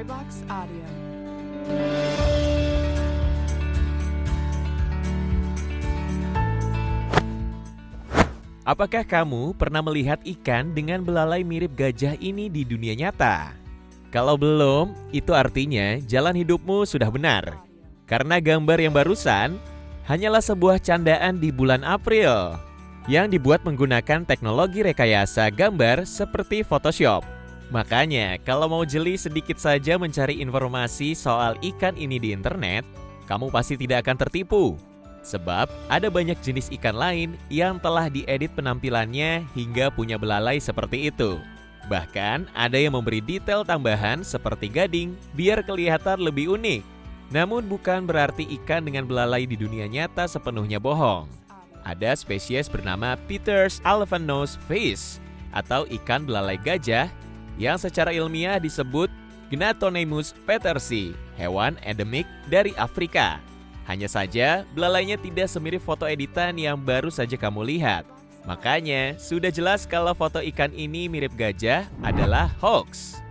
Storybox Audio. Apakah kamu pernah melihat ikan dengan belalai mirip gajah ini di dunia nyata? Kalau belum, itu artinya jalan hidupmu sudah benar. Karena gambar yang barusan hanyalah sebuah candaan di bulan April yang dibuat menggunakan teknologi rekayasa gambar seperti Photoshop. Makanya, kalau mau jeli sedikit saja mencari informasi soal ikan ini di internet, kamu pasti tidak akan tertipu. Sebab ada banyak jenis ikan lain yang telah diedit penampilannya hingga punya belalai seperti itu. Bahkan ada yang memberi detail tambahan seperti gading biar kelihatan lebih unik. Namun bukan berarti ikan dengan belalai di dunia nyata sepenuhnya bohong. Ada spesies bernama Peter's Elephant Nose Fish atau ikan belalai gajah yang secara ilmiah disebut Gnatonemus petersi, hewan endemik dari Afrika. Hanya saja, belalainya tidak semirip foto editan yang baru saja kamu lihat. Makanya, sudah jelas kalau foto ikan ini mirip gajah adalah hoax.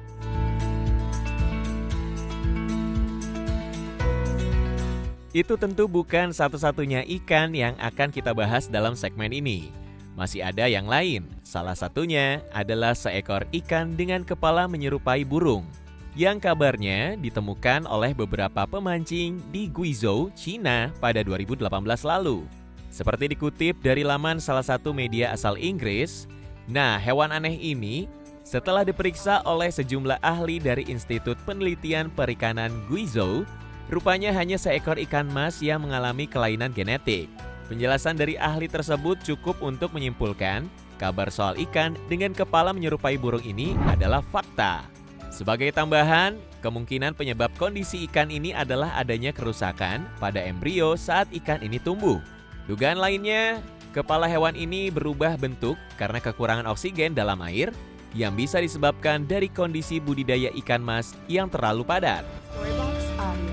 Itu tentu bukan satu-satunya ikan yang akan kita bahas dalam segmen ini. Masih ada yang lain, salah satunya adalah seekor ikan dengan kepala menyerupai burung yang kabarnya ditemukan oleh beberapa pemancing di Guizhou, China pada 2018 lalu. Seperti dikutip dari laman salah satu media asal Inggris, nah hewan aneh ini setelah diperiksa oleh sejumlah ahli dari Institut Penelitian Perikanan Guizhou, rupanya hanya seekor ikan mas yang mengalami kelainan genetik. Penjelasan dari ahli tersebut cukup untuk menyimpulkan kabar soal ikan dengan kepala menyerupai burung ini adalah fakta. Sebagai tambahan, kemungkinan penyebab kondisi ikan ini adalah adanya kerusakan pada embrio saat ikan ini tumbuh. Dugaan lainnya, kepala hewan ini berubah bentuk karena kekurangan oksigen dalam air yang bisa disebabkan dari kondisi budidaya ikan mas yang terlalu padat. Storybox Audio.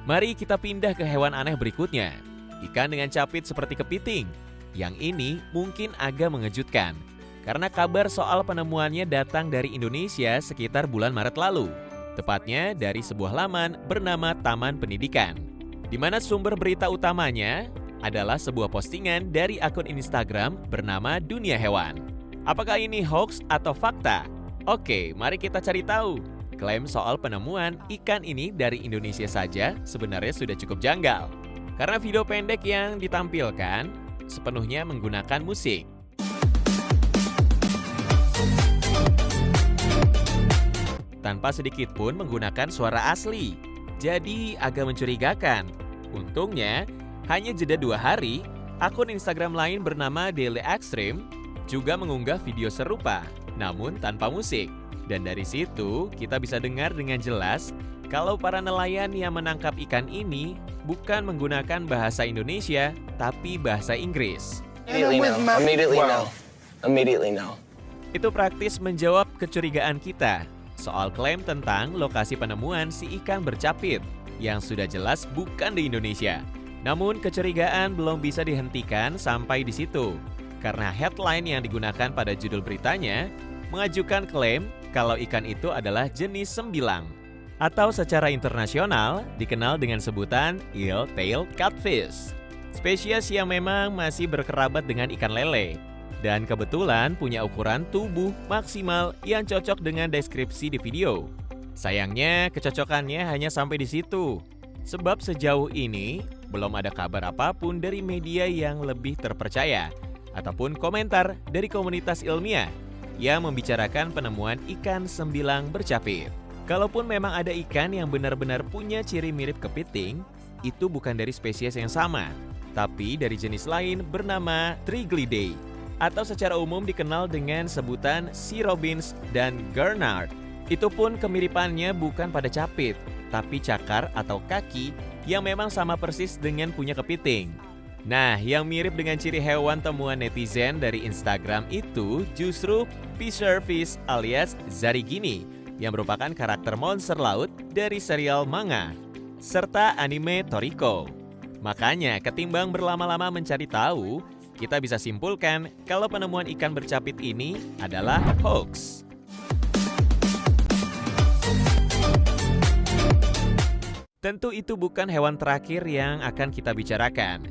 Mari kita pindah ke hewan aneh berikutnya. Ikan dengan capit seperti kepiting. Yang ini mungkin agak mengejutkan, karena kabar soal penemuannya datang dari Indonesia sekitar bulan Maret lalu. Tepatnya dari sebuah laman bernama Taman Pendidikan, di mana sumber berita utamanya adalah sebuah postingan dari akun Instagram bernama Dunia Hewan. Apakah ini hoax atau fakta? Oke, mari kita cari tahu. Klaim soal penemuan ikan ini dari Indonesia saja sebenarnya sudah cukup janggal. Karena video pendek yang ditampilkan sepenuhnya menggunakan musik. Tanpa sedikit pun menggunakan suara asli. Jadi agak mencurigakan. Untungnya, hanya jeda 2 hari, akun Instagram lain bernama Daily Extreme juga mengunggah video serupa, namun tanpa musik. Dan dari situ, kita bisa dengar dengan jelas kalau para nelayan yang menangkap ikan ini bukan menggunakan bahasa Indonesia, tapi bahasa Inggris. Immediately no. Itu praktis menjawab kecurigaan kita soal klaim tentang lokasi penemuan si ikan bercapit yang sudah jelas bukan di Indonesia. Namun kecurigaan belum bisa dihentikan sampai di situ, karena headline yang digunakan pada judul beritanya mengajukan klaim kalau ikan itu adalah jenis sembilang, atau secara internasional dikenal dengan sebutan eel-tailed catfish. Spesies yang memang masih berkerabat dengan ikan lele, dan kebetulan punya ukuran tubuh maksimal yang cocok dengan deskripsi di video. Sayangnya kecocokannya hanya sampai di situ, sebab sejauh ini belum ada kabar apapun dari media yang lebih terpercaya ataupun komentar dari komunitas ilmiah yang membicarakan penemuan ikan sembilang bercapit. Kalaupun memang ada ikan yang benar-benar punya ciri mirip kepiting, itu bukan dari spesies yang sama, tapi dari jenis lain bernama Triglydae, atau secara umum dikenal dengan sebutan sea robins dan gurnard. Itu pun kemiripannya bukan pada capit, tapi cakar atau kaki yang memang sama persis dengan punya kepiting. Nah, yang mirip dengan ciri hewan temuan netizen dari Instagram itu justru Fisherfish alias Zarigini, yang merupakan karakter monster laut dari serial manga, serta anime Toriko. Makanya, ketimbang berlama-lama mencari tahu, kita bisa simpulkan kalau penemuan ikan bercapit ini adalah hoax. Tentu itu bukan hewan terakhir yang akan kita bicarakan.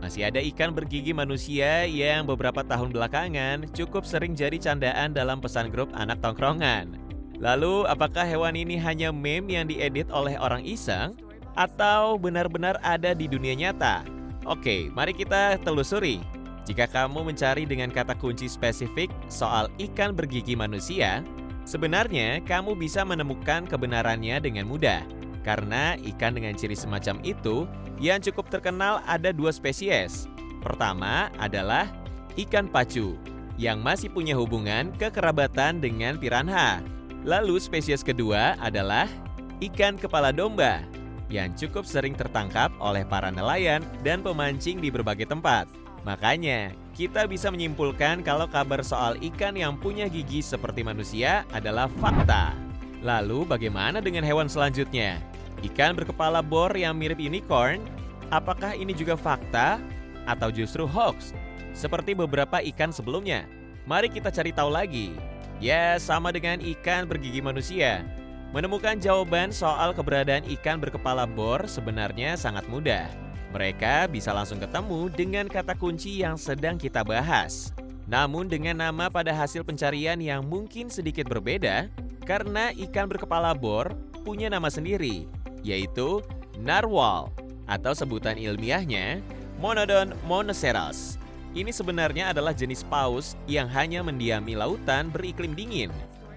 Masih ada ikan bergigi manusia yang beberapa tahun belakangan cukup sering jadi candaan dalam pesan grup anak tongkrongan. Lalu, apakah hewan ini hanya meme yang diedit oleh orang iseng? Atau benar-benar ada di dunia nyata? Oke, mari kita telusuri. Jika kamu mencari dengan kata kunci spesifik soal ikan bergigi manusia, sebenarnya kamu bisa menemukan kebenarannya dengan mudah. Karena ikan dengan ciri semacam itu yang cukup terkenal ada 2 spesies. Pertama adalah ikan pacu, yang masih punya hubungan kekerabatan dengan piranha. Lalu spesies kedua adalah ikan kepala domba, yang cukup sering tertangkap oleh para nelayan dan pemancing di berbagai tempat. Makanya, kita bisa menyimpulkan kalau kabar soal ikan yang punya gigi seperti manusia adalah fakta. Lalu bagaimana dengan hewan selanjutnya? Ikan berkepala bor yang mirip unicorn? Apakah ini juga fakta atau justru hoax? Seperti beberapa ikan sebelumnya. Mari kita cari tahu lagi. Ya, sama dengan ikan bergigi manusia. Menemukan jawaban soal keberadaan ikan berkepala bor sebenarnya sangat mudah. Mereka bisa langsung ketemu dengan kata kunci yang sedang kita bahas. Namun dengan nama pada hasil pencarian yang mungkin sedikit berbeda, karena ikan berkepala bor punya nama sendiri, yaitu narwhal, atau sebutan ilmiahnya Monodon monoceros. Ini sebenarnya adalah jenis paus yang hanya mendiami lautan beriklim dingin,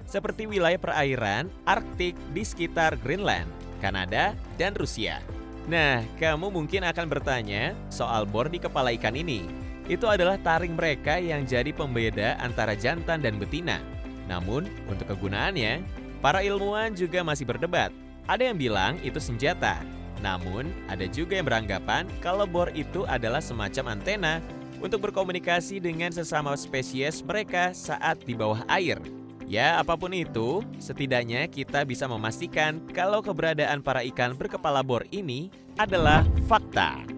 seperti wilayah perairan Arktik di sekitar Greenland, Kanada, dan Rusia. Nah, kamu mungkin akan bertanya soal bor di kepala ikan ini. Itu adalah taring mereka yang jadi pembeda antara jantan dan betina. Namun, untuk kegunaannya, para ilmuwan juga masih berdebat. Ada yang bilang itu senjata. Namun, ada juga yang beranggapan kalau bor itu adalah semacam antena untuk berkomunikasi dengan sesama spesies mereka saat di bawah air. Ya, apapun itu, setidaknya kita bisa memastikan kalau keberadaan para ikan berkepala bor ini adalah fakta.